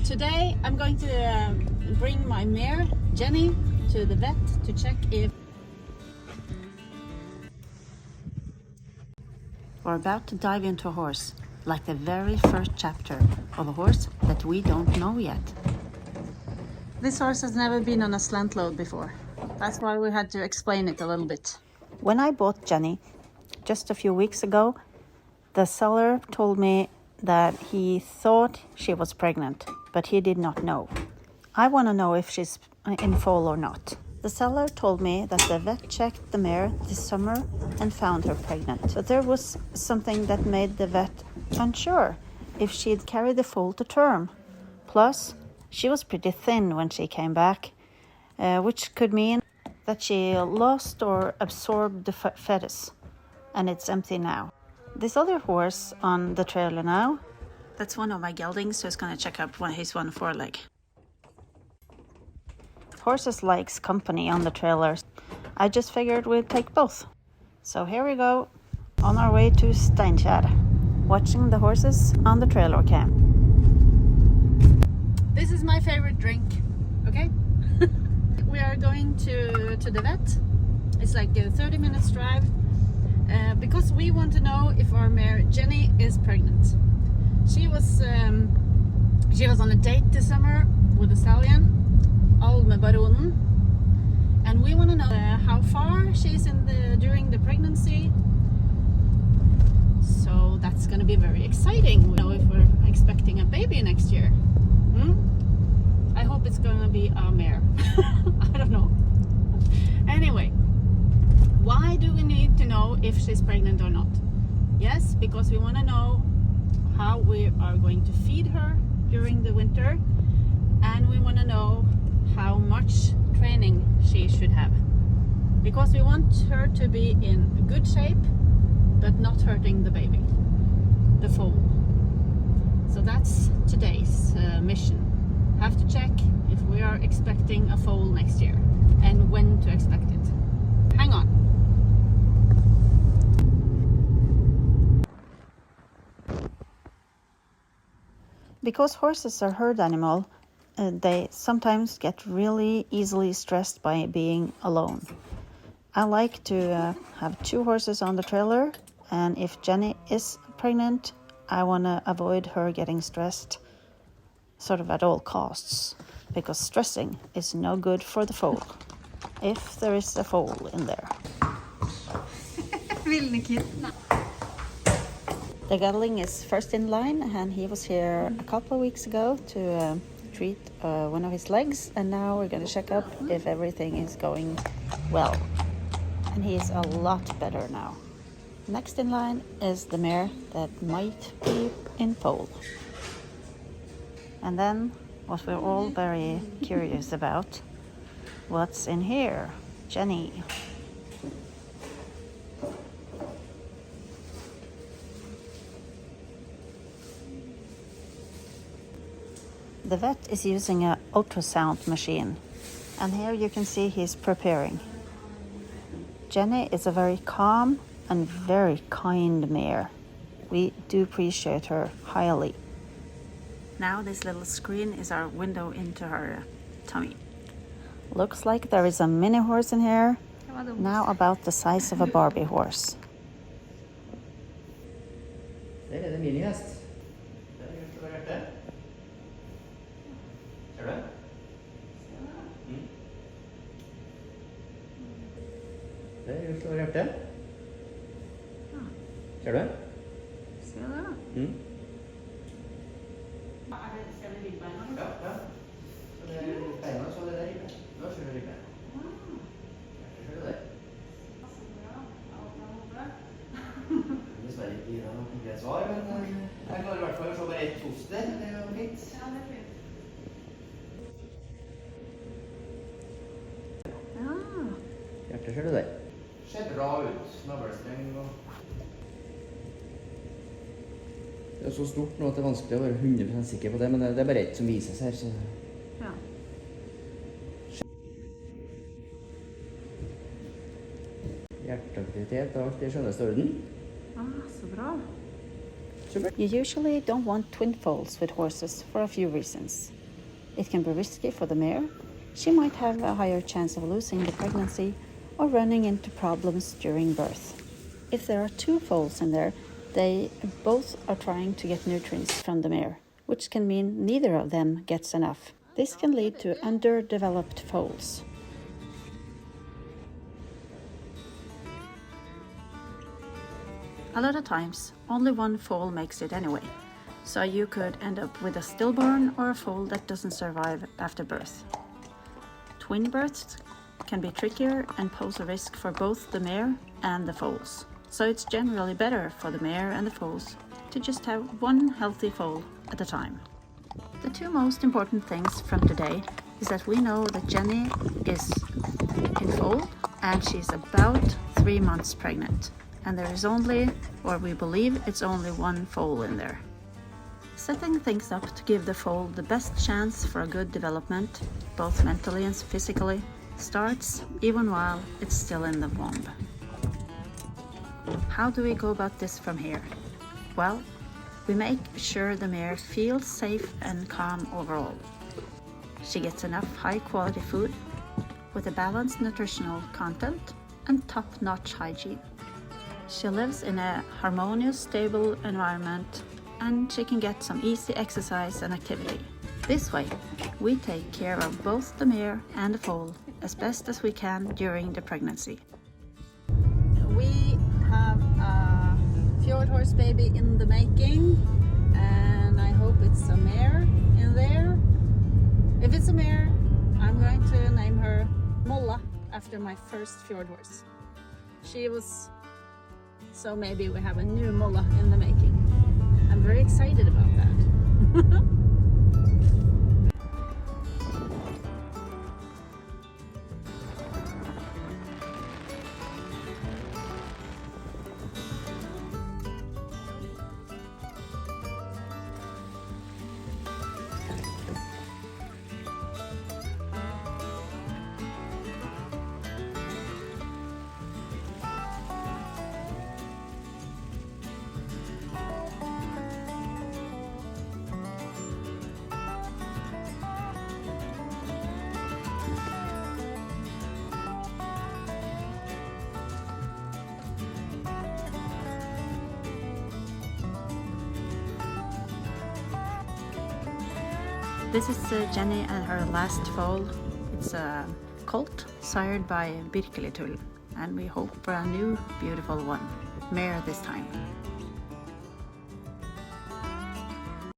Today I'm going to bring my mare, Jenny, to the vet to check if... We're about to dive into a horse, like the very first chapter of a horse that we don't know yet. This horse has never been on a slant load before. That's why we had to explain it a little bit. When I bought Jenny just a few weeks ago, the seller told me that he thought she was pregnant, but he did not know. I want to know if she's in foal or not. The seller told me that the vet checked the mare this summer and found her pregnant. But there was something that made the vet unsure if she'd carried the foal to term. Plus, she was pretty thin when she came back, which could mean that she lost or absorbed the fetus, and it's empty now. This other horse on the trailer now, that's one of my geldings who's going to check up his one foreleg. Horses likes company on the trailers. I just figured we'd take both. So here we go, on our way to Steinkjer, watching the horses on the trailer cam. This is my favorite drink, okay? We are going to the vet. It's like a 30 minutes drive. Because we want to know if our mare Jenny is pregnant. She was on a date this summer with a stallion, Baronen, and we want to know how far she's during the pregnancy. So that's going to be very exciting. We know if we're expecting a baby next year. I hope it's going to be a mare. I don't know. Anyway. Why do we need to know if she's pregnant or not? Yes, because we want to know how we are going to feed her during the winter, and we want to know how much training she should have. Because we want her to be in good shape, but not hurting the baby, the foal. So that's today's mission. Have to check if we are expecting a foal next year, and when to expect it. Hang on. Because horses are herd animal, they sometimes get really easily stressed by being alone. I like to have two horses on the trailer, and if Jenny is pregnant, I want to avoid her getting stressed sort of at all costs, because stressing is no good for the foal, if there is a foal in there. The gelding is first in line, and he was here a couple of weeks ago to treat one of his legs, and now we're going to check up if everything is going well. And he's a lot better now. Next in line is the mare that might be in foal. And then what we're all very curious about, what's in here? Jenny. The vet is using an ultrasound machine, and here you can see he's preparing. Jenny is a very calm and very kind mare. We do appreciate her highly. Now this little screen is our window into her tummy. Looks like there is a mini horse in here, now about the size of a Barbie horse. Der er det minihest. Der er det store hjertet. Ser du det? Der er det store hjertet. Ser du det? Ser du det? Skal det ribbeina? Ja, ja. Så det er beina, så det er ribbe. Nå ser du ribbe. Ser du det? Dessverre ikke gir deg noe konkret svar, men jeg klarer i hvert fall å se bare ett foster. Det er jo fint. Ja, det er fint. Ja. Hjertet ser du der. Ser bra ut. Navlestreng og... Det er så stort nå at det er vanskelig å være 100% sikker på det, men det er bare ett som vises her, så... Ja. Hjerteaktivitet og alt i skjønneste orden. Ah, så bra. You usually don't want twin foals with horses for a few reasons. It can be risky for the mare. She might have a higher chance of losing the pregnancy or running into problems during birth. If there are two foals in there, they both are trying to get nutrients from the mare, which can mean neither of them gets enough. This can lead to underdeveloped foals. A lot of times, only one foal makes it anyway, so you could end up with a stillborn or a foal that doesn't survive after birth. Twin births can be trickier and pose a risk for both the mare and the foals, so it's generally better for the mare and the foals to just have one healthy foal at a time. The two most important things from today is that we know that Jenny is in foal and she's about 3 months pregnant. And there is only, or we believe it's only one foal in there. Setting things up to give the foal the best chance for a good development, both mentally and physically, starts even while it's still in the womb. How do we go about this from here? Well, we make sure the mare feels safe and calm overall. She gets enough high-quality food with a balanced nutritional content and top-notch hygiene. She lives in a harmonious, stable environment, and she can get some easy exercise and activity. This way, we take care of both the mare and the foal as best as we can during the pregnancy. We have a fjord horse baby in the making, and I hope it's a mare in there. If it's a mare, I'm going to name her Molla after my first fjord horse. She was... So maybe we have a new Molla in the making. I'm very excited about that. This is Jenny and her last foal. It's a colt sired by Birkelitull, and we hope for a new beautiful one, mare this time.